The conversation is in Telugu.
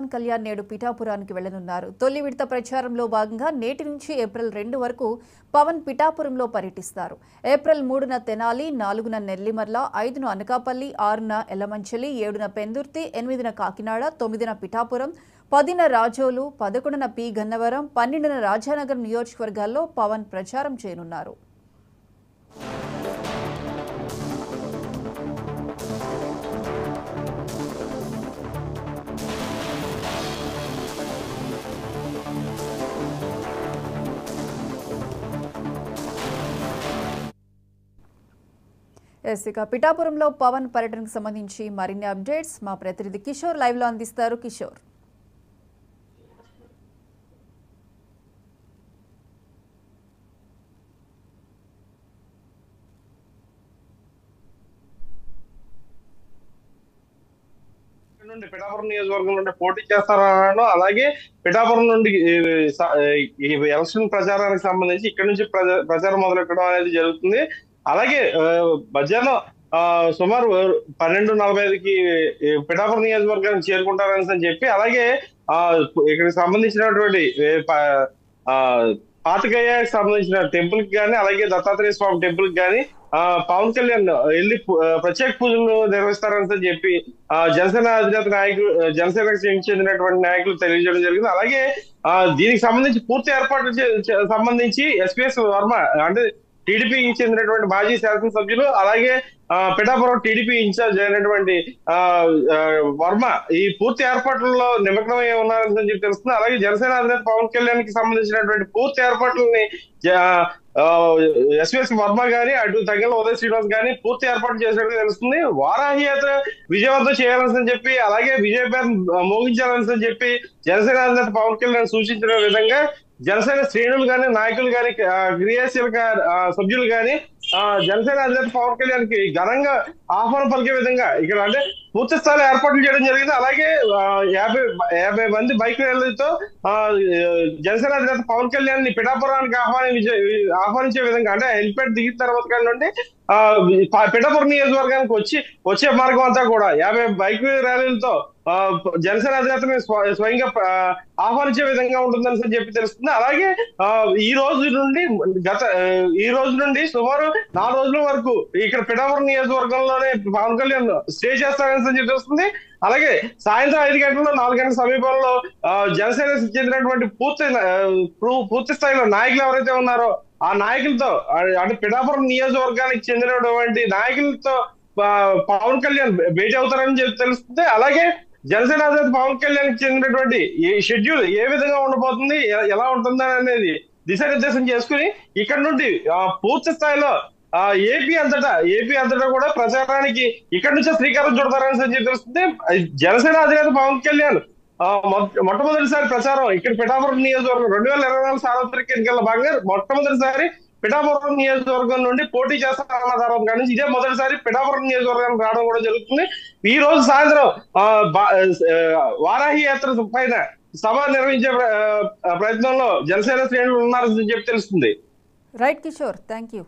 పవన్ కళ్యాణ్ నేడు పిఠాపురానికి వెళ్లనున్నారు. తొలి విడత ప్రచారంలో భాగంగా నేటి నుంచి ఏప్రిల్ 2 వరకు పవన్ పిఠాపురంలో పర్యటిస్తారు. ఏప్రిల్ 3న తెనాలి, 4న నెల్లిమర్ల, 5న అనకాపల్లి, 6న ఎల్లమంచిలి, 7న పెందుర్తి, 8న కాకినాడ, 9న పిఠాపురం, 10న రాజోలు, 11న పి గన్నవరం, 12న రాజానగరం నియోజకవర్గాల్లో పవన్ ప్రచారం చేయనున్నారు. ఇక పిఠాపురంలో పవన్ పర్యటనకు సంబంధించి మరిన్ని అప్డేట్స్ మా ప్రతినిధి కిషోర్ లైవ్ లో అందిస్తారు. కిషోర్, పిఠాపురం నియోజకవర్గం నుండి పోటీ చేస్తారన్నాను. అలాగే పిఠాపురం నుండి ఎలక్షన్ ప్రచారానికి సంబంధించి ఇక్కడ నుంచి ప్రచారం మొదలెట్టడం అనేది జరుగుతుంది. అలాగే మధ్యాహ్నం సుమారు 12:45కి పిఠాపురం నియోజకవర్గానికి చేరుకుంటారని చెప్పి, అలాగే ఇక్కడికి సంబంధించినటువంటి పాతకయ్యకి సంబంధించిన టెంపుల్ కి కానీ, అలాగే దత్తాత్రేయ స్వామి టెంపుల్ కి కానీ పవన్ కళ్యాణ్ వెళ్ళి ప్రత్యేక పూజలు నిర్వహిస్తారని చెప్పి జనసేన అధినేత నాయకులు, జనసేనకు చెందినటువంటి నాయకులు తెలియజేయడం జరిగింది. అలాగే దీనికి సంబంధించి పూర్తి ఏర్పాట్లు సంబంధించి ఎస్పీఎస్ వర్మ అంటే టీడీపీకి చెందినటువంటి మాజీ శాసనసభ్యులు, అలాగే పిఠాపురం టీడీపీ ఇన్ఛార్జ్ అయినటువంటి వర్మ ఈ పూర్తి ఏర్పాట్లలో నిమగ్నమై ఉన్నారని చెప్పి తెలుస్తుంది. అలాగే జనసేన అధినేత పవన్ కళ్యాణ్ కి సంబంధించినటువంటి పూర్తి ఏర్పాట్లని ఎస్వీఎస్ వర్మ గాని, అటు తగ్గల ఉదయ్ శ్రీనివాస్ గాని పూర్తి ఏర్పాటు చేసినట్టు తెలుస్తుంది. వారాహి యాత్ర విజయవంతం చేయాలని చెప్పి, అలాగే విజయపేట మోగించాలని చెప్పి జనసేన అధినేత పవన్ కళ్యాణ్ సూచించిన విధంగా జనసేన శ్రేణులు గాని, నాయకులు గాని, క్రియాశీల సభ్యులు గాని జనసేన అధినేత పవన్ కళ్యాణ్ కి ఘనంగా ఆహ్వానం పలికే విధంగా ఇక్కడ అంటే పూర్తి స్థాయిలో ఏర్పాట్లు చేయడం జరిగింది. అలాగే 50 మంది బైక్ ర్యాలీతో జనసేన అధినేత పవన్ కళ్యాణ్ ని పిఠాపురానికి ఆహ్వానించే విధంగా, అంటే హెలిప్యాడ్ దిగిన తర్వాత నుండి పిఠాపురం నియోజకవర్గానికి వచ్చే మార్గం అంతా కూడా 50 బైక్ ర్యాలీలతో జనసేన అధినేతని స్వయంగా ఆహ్వానించే విధంగా ఉంటుందని చెప్పి తెలుస్తుంది. అలాగే ఈ రోజు నుండి సుమారు 4 రోజుల వరకు ఇక్కడ పిఠాపురం నియోజకవర్గంలోనే పవన్ కళ్యాణ్ స్టే చేస్తారని చెప్పి తెలుస్తుంది. అలాగే సాయంత్రం 5 గంటల్లో 4 గంటల సమీపంలో జనసేన చెందినటువంటి పూర్తి స్థాయిలో నాయకులు ఎవరైతే ఉన్నారో ఆ నాయకులతో, అంటే పిఠాపురం నియోజకవర్గానికి చెందినటువంటి నాయకులతో పవన్ కళ్యాణ్ భేటీ అవుతారని చెప్పి తెలుస్తుంది. అలాగే జనసేన అధినేత పవన్ కళ్యాణ్ కి చెందినటువంటి షెడ్యూల్ ఏ విధంగా ఉండబోతుంది, ఎలా ఉంటుంది అనేది దిశానిర్దేశం చేసుకుని ఇక్కడ నుండి పూర్తి స్థాయిలో ఏపీ అంతటా కూడా ప్రచారానికి ఇక్కడ నుంచే శ్రీకారం చుడతారని చెప్పి తెలుస్తుంది. జనసేన అధినేత పవన్ కళ్యాణ్ మొట్టమొదటిసారి ప్రచారం ఇక్కడ పిఠాపురం నియోజకవర్గం 2024 సార్వత్రిక ఎన్నికల భాగంగా మొట్టమొదటిసారి పిఠాపురం నియోజకవర్గం నుండి పోటీ చేస్తారన్న తర్వాత కానీ ఇదే మొదటిసారి పిఠాపురం నియోజకవర్గానికి రావడం కూడా జరుగుతుంది. ఈ రోజు సాయంత్రం వారాహి యాత్ర పైన సభ నిర్వహించే ప్రయత్నంలో జనసేన శ్రేణులు ఉన్నారని చెప్పి తెలుస్తుంది. Right Kishore, thank you.